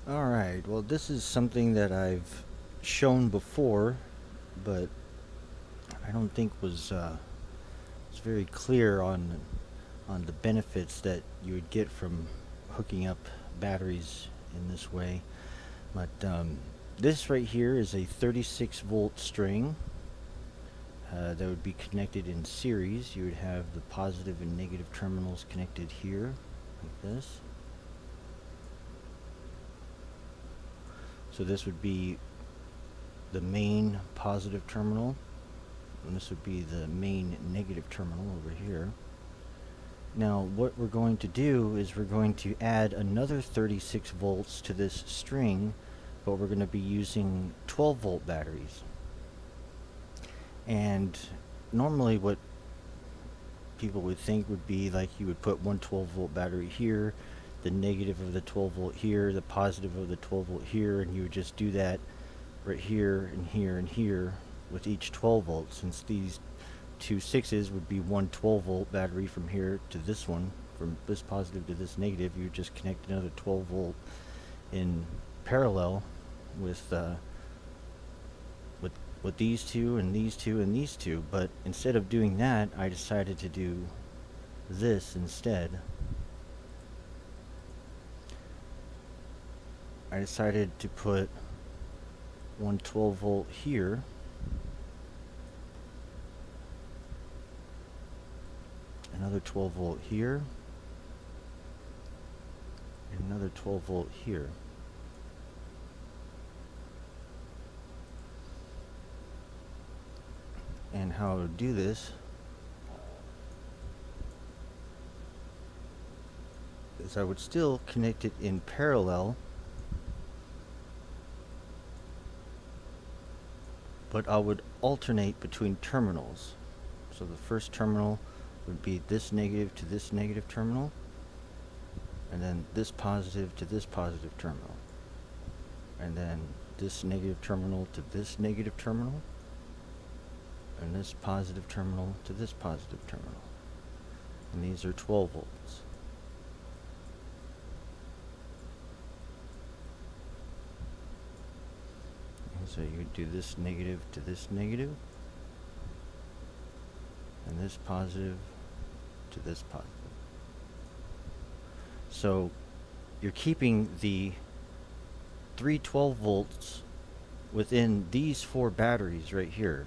Alright, well this is something that I've shown before, but I don't think was very clear on the benefits that you would get from hooking up batteries in this way. But this right here is a 36 volt string that would be connected in series. You would have the positive and negative terminals connected here, like this. So this would be the main positive terminal, and this would be the main negative terminal over here. Now what we're going to do is we're going to add another 36 volts to this string, but we're going to be using 12 volt batteries. And normally what people would think would be like you would put one 12 volt battery here, the negative of the 12 volt here, the positive of the 12 volt here, and you would just do that right here and here and here with each 12 volts, since these two 6s would be one 12 volt battery from here to this one, from this positive to this negative. You would just connect another 12 volt in parallel with with these two and these two and these two. But instead of doing that, I decided to do this instead. I decided to put one 12 volt here, another 12 volt here, and another 12 volt here. And how I would do this is I would still connect it in parallel, but I would alternate between terminals. So the first terminal would be this negative to this negative terminal, and then this positive to this positive terminal, and then this negative terminal to this negative terminal, and this positive terminal to this positive terminal. And these are 12 volts. And so you would do this negative to this negative, and this positive to this positive. So you're keeping the 312 volts within these four batteries right here.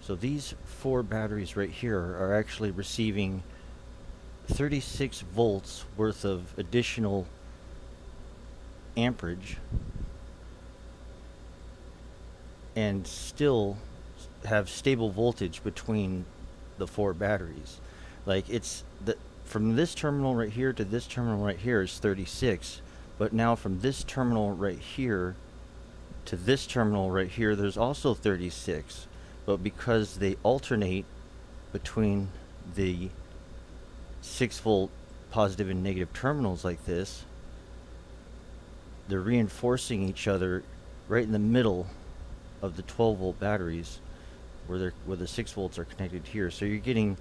So these four batteries right here are actually receiving 36 volts worth of additional amperage, and still have stable voltage between the four batteries. Like it's from this terminal right here to this terminal right here is 36, but now from this terminal right here to this terminal right here, there's also 36. But because they alternate between the 6 volt positive and negative terminals like this, they're reinforcing each other right in the middle of the 12 volt batteries where the 6 volts are connected here. So you're getting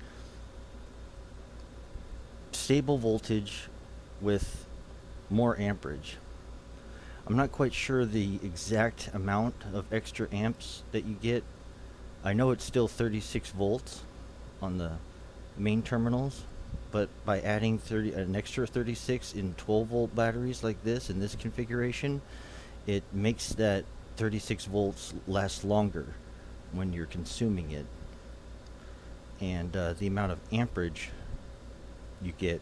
stable voltage with more amperage. I'm not quite sure the exact amount of extra amps that you get. I know it's still 36 volts on the main terminals, but by adding an extra 36 in 12 volt batteries like this in this configuration, it makes that 36 volts last longer when you're consuming it. And the amount of amperage you get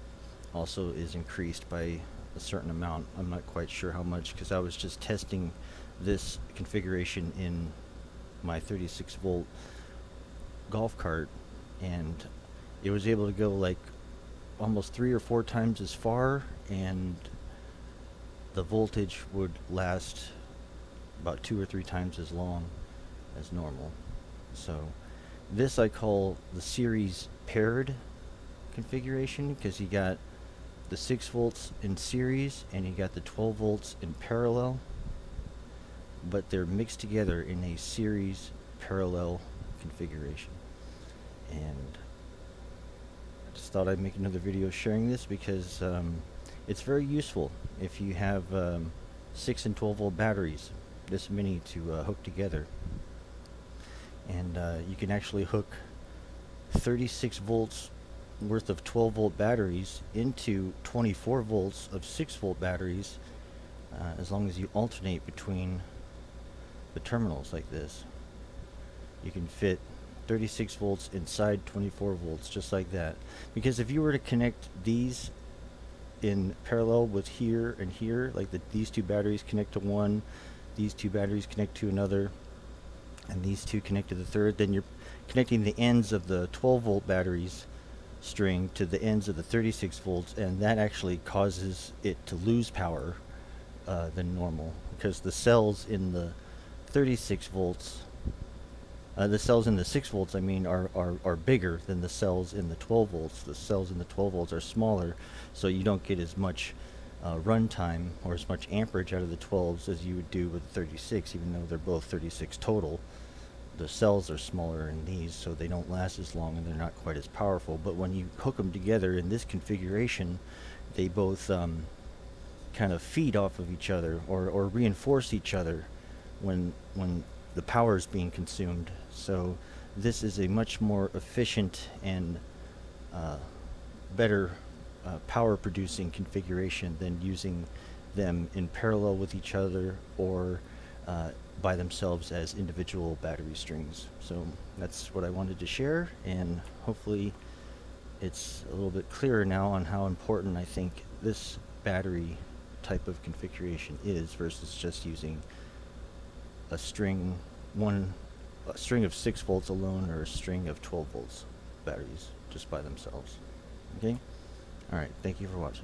also is increased by a certain amount. I'm not quite sure how much, because I was just testing this configuration in my 36 volt golf cart, and it was able to go like almost 3 or 4 times as far, and the voltage would last about 2 or 3 times as long as normal. So this I call the series paired configuration, because you got the 6 volts in series and you got the 12 volts in parallel, but they're mixed together in a series parallel configuration. And I just thought I'd make another video sharing this because it's very useful if you have 6 and 12 volt batteries, this many to hook together. And you can actually hook 36 volts worth of 12 volt batteries into 24 volts of 6 volt batteries, as long as you alternate between the terminals like this. You can fit 36 volts inside 24 volts just like that. Because if you were to connect these in parallel with here and here, like these two batteries connect to one, these two batteries connect to another, and these two connect to the third, then you're connecting the ends of the 12 volt batteries string to the ends of the 36 volts, and that actually causes it to lose power than normal, because the cells in the 36 volts, the cells in the 6 volts, I mean, are bigger than the cells in the 12 volts. The cells in the 12 volts are smaller, so you don't get as much runtime or as much amperage out of the 12s as you would do with 36, even though they're both 36 total. The cells are smaller in these, so they don't last as long and they're not quite as powerful. But when you hook them together in this configuration, they both kind of feed off of each other, or reinforce each other when the power is being consumed. So this is a much more efficient and better power producing configuration than using them in parallel with each other, or by themselves as individual battery strings. So that's what I wanted to share, and hopefully it's a little bit clearer now on how important I think this battery type of configuration is versus just using a string of 6 volts alone, or a string of 12 volts batteries just by themselves. Okay? Alright, thank you for watching.